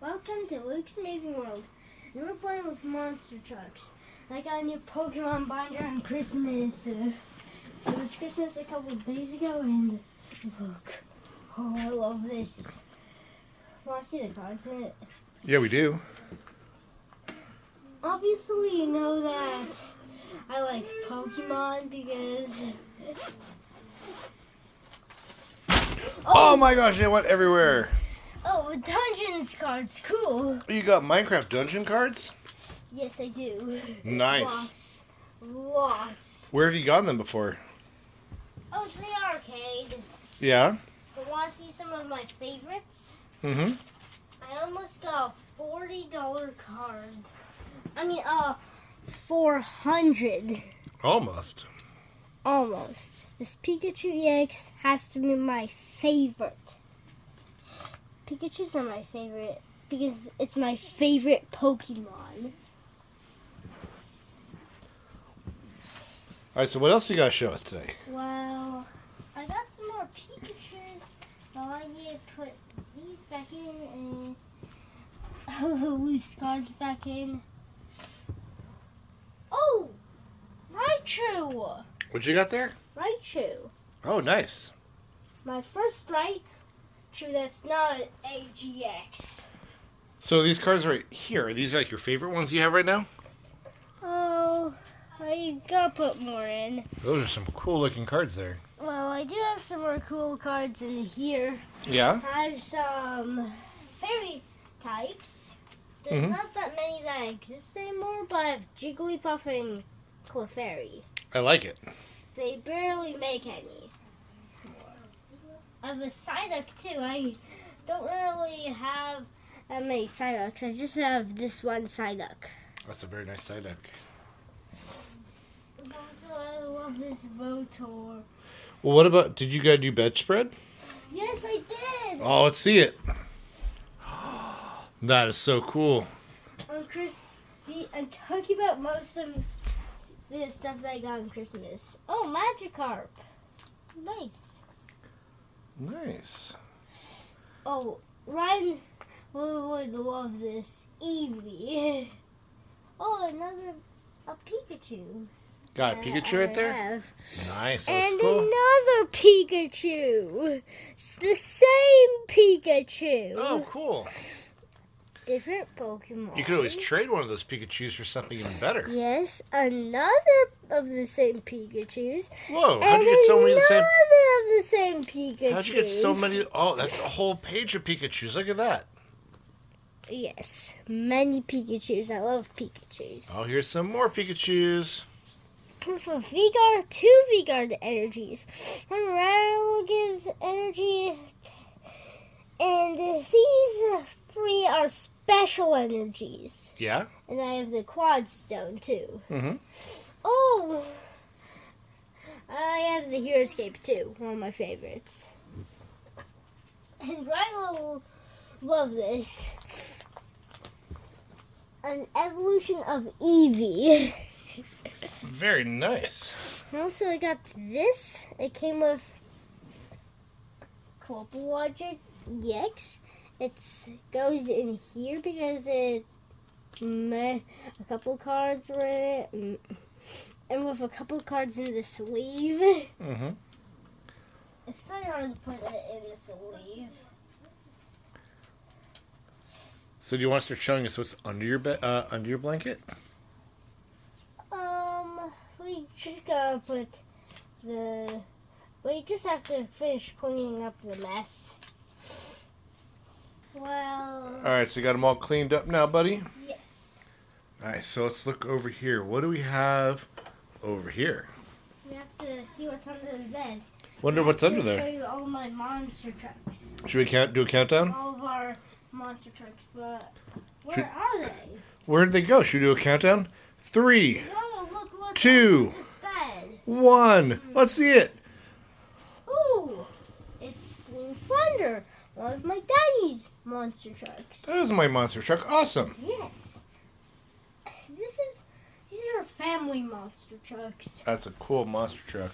Welcome to Luke's Amazing World. And we're playing with monster trucks. I got a new Pokémon binder on Christmas. It was Christmas a couple of days ago, and look. Oh, I love this. Want to see the cards in it? Yeah, we do. Obviously, you know that I like Pokemon because... Oh my gosh, they went everywhere. Oh, Dungeons cards, cool. You got Minecraft dungeon cards? Yes, I do. Nice. Lots. Where have you gotten them before? Oh, it's the arcade. Yeah? But want to see some of my favorites? Mm-hmm. I almost got a $40 card. I mean, 400. Almost. Almost. This Pikachu EX has to be my favorite. Pikachus are my favorite because it's my favorite Pokemon. Alright, so what else you got to show us today? Well, I got some more Pikachus. Well, I need to put these back in and loose cards back in. Oh! Raichu! What you got there? Raichu. Oh, nice. My first Raichu that's not an AGX. So these cards right here, are these like your favorite ones you have right now? Oh, I gotta put more in. Those are some cool looking cards there. Well, I do have some more cool cards in here. Yeah? I have some fairy types. There's not that many that exist anymore, but I have Jigglypuff and Clefairy. I like it. They barely make any. I have a Psyduck too. I don't really have that many Psyducks. I just have this one Psyduck. That's a very nice Psyduck. Also, I love this Votor. Well, what about, did you guys do bedspread? Yes, I did! Oh, let's see it. That is so cool. I'm talking about most of the stuff that I got on Christmas. Oh, Magikarp. Nice. Nice. Oh, Ryan would love this. Eevee. Oh, a Pikachu. Got a Pikachu right there? Have. Nice. That And looks cool. another Pikachu. It's the same Pikachu. Oh, cool. Different Pokemon. You could always trade one of those Pikachus for something even better. Yes, another of the same Pikachus. Whoa, how'd you get so many of the same? Another of the same Pikachus. How'd you get so many? Oh, that's a whole page of Pikachus. Look at that. Yes, many Pikachus. I love Pikachus. Oh, here's some more Pikachus. For V-Guard, 2 V-Guard energies. One rare will give energy, and these 3 are special energies. Yeah? And I have the Quad Stone too. Mm-hmm. Oh! I have the Heroescape too, one of my favorites. And Ryan will love this. An evolution of Eevee. Very nice. And also I got this. It came with Global Watcher EX. It goes in here because a couple cards were in it. And with a couple cards in the sleeve. Mm-hmm. It's kind of hard to put it in the sleeve. So do you want to start showing us what's under your under your blanket? We just gotta put we just have to finish cleaning up the mess. Well. All right, so you got them all cleaned up now, buddy? Yes. All right, so let's look over here. What do we have over here? We have to see what's under the bed. Wonder what's under Show there. you all my monster trucks. Should we do a countdown? All of our monster trucks, but where are they? Where did they go? Should we do a countdown? 3, No, look what's 2, under this bed. 1. Let's see it. Ooh, it's Blue Thunder, one of my daddy's monster trucks. That is my monster truck. Awesome. Yes. These are family monster trucks. That's a cool monster truck.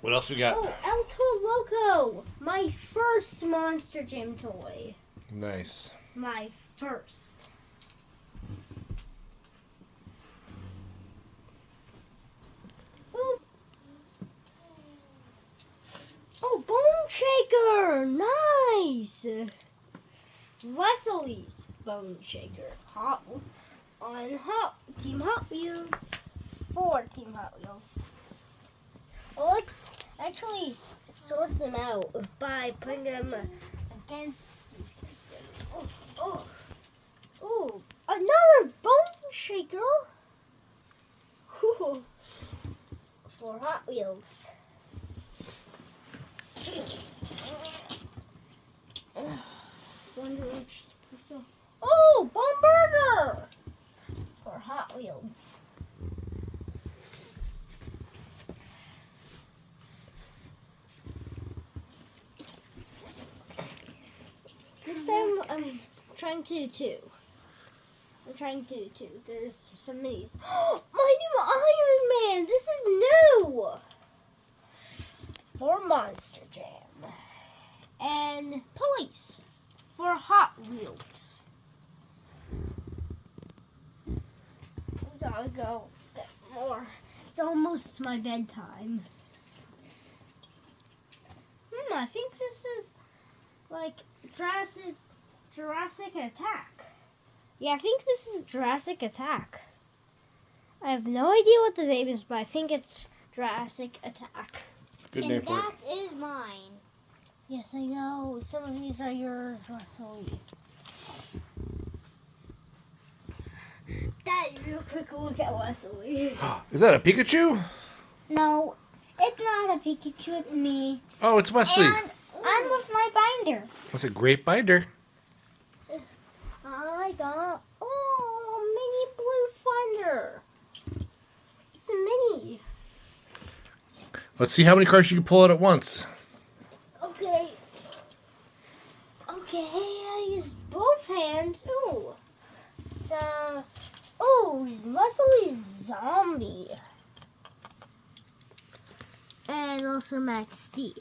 What else we got? Oh, El Toro Loco, my first first Monster Jam toy. Nice. My first. Ooh. Oh, Bone Shaker! Nice! Wesley's Bone Shaker. Team Hot Wheels. 4 Team Hot Wheels. Well, let's actually sort them out by putting them against. Oh, another Bone Shaker. Ooh, for Hot Wheels. Wonder which this one. Oh, Bone Burger for Hot Wheels. This time I'm trying to do 2. There's some minis. My new Iron Man! This is new! For Monster Jam. And Police for Hot Wheels. We gotta go get more. It's almost my bedtime. I think this is like Jurassic Attack. Yeah, I think this is Jurassic Attack. I have no idea what the name is, but I think it's Jurassic Attack. Good name for it. That is mine. Yes, I know. Some of these are yours, Wesley. Dad, real quick look at Wesley. Is that a Pikachu? No, it's not a Pikachu, it's me. Oh, it's Wesley. And I'm with my binder. That's a great binder. I got mini Blue Thunder. It's a mini. Let's see how many cards you can pull out at once. Okay. I used both hands. Ooh. So, Wesley's Zombie. And also Max D.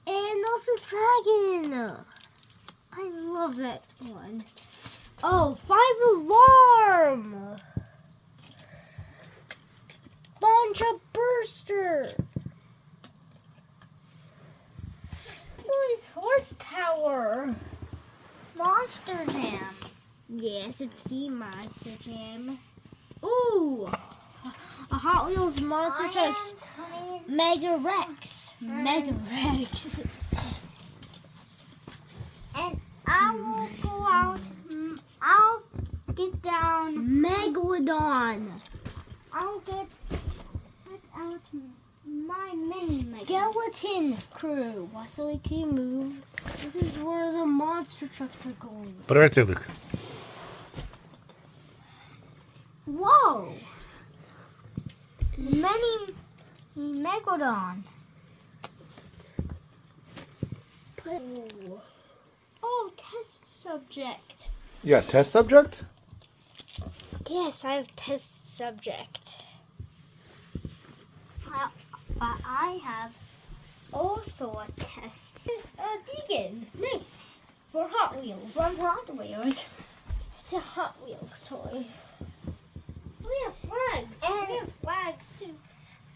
And also Dragon. I love that one. Oh, 5 Alarm. Bonja Burster. Wesley's Horsepower. Monster Jam. Yes, it's the Monster Jam. Ooh, a Hot Wheels Monster Trucks Mega Rex. Mega Rex. And I will go out. I'll get down. Megalodon. I'll get out my mini. Skeleton Crew. Wesley, can you move? This is where the monster trucks are going. Put it right there, Luke. Whoa! Mini Megalodon. Oh, test subject. You got test subject? Yes, I have test subject. But I have also a test. Vegan. Nice. For Hot Wheels. From Hot Wheels. It's a Hot Wheels toy. We have flags. And- We have flags too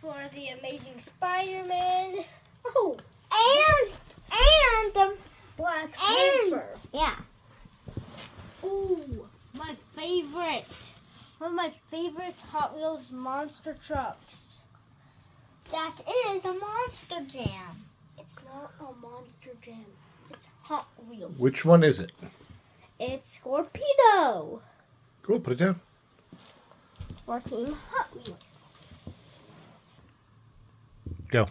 for the Amazing Spider-Man. Oh, And the Black And- Panther. yeah. Ooh, my favorite. One of my favorite Hot Wheels monster trucks. That is a Monster Jam. It's not a Monster Jam. It's Hot Wheels. Which one is it? It's Scorpedo. Cool, put it down. For Team Hot Wheels. Go.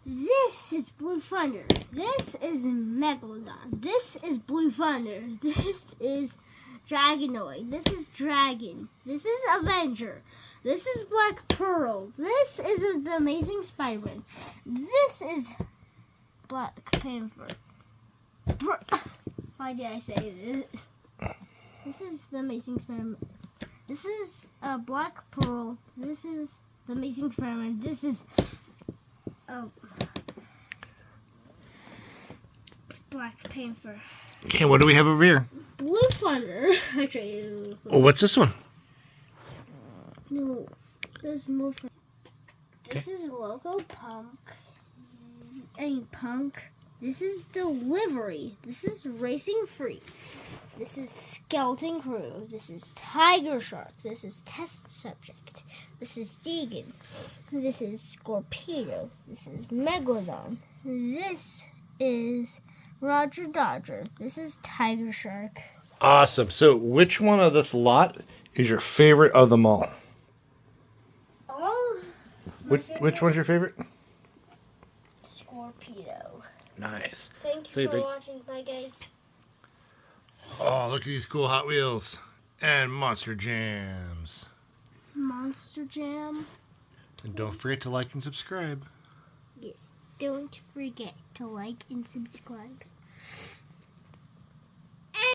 This is Blue Thunder. This is Megalodon. This is Blue Thunder. This is Dragonoid. This is Dragon. This is Avenger. This is Black Pearl. This is the Amazing Spider-Man. This is Black Panther. Why did I say this? This is the Amazing Spider-Man. This is Black Pearl. This is the Amazing Spider-Man. This is Black Panther. Okay, what do we have over here? Blue Thunder. Actually, Oh, what's this one? no, there's more. This is Loco Punk. Punk. This is Delivery. This is Racing Free. This is Skeleton Crew. This is Tiger Shark. This is Test Subject. This is Deegan. This is Scorpedo. This is Megalodon. This is Roger Dodger. This is Tiger Shark. Awesome. So, which one of this lot is your favorite of them all? Which one's your favorite? Scorpedo. Nice. Thank So you you for think- watching. Bye, guys. Oh, look at these cool Hot Wheels and Monster Jams. Monster Jam. And don't forget to like and subscribe. Yes. Don't forget to like and subscribe.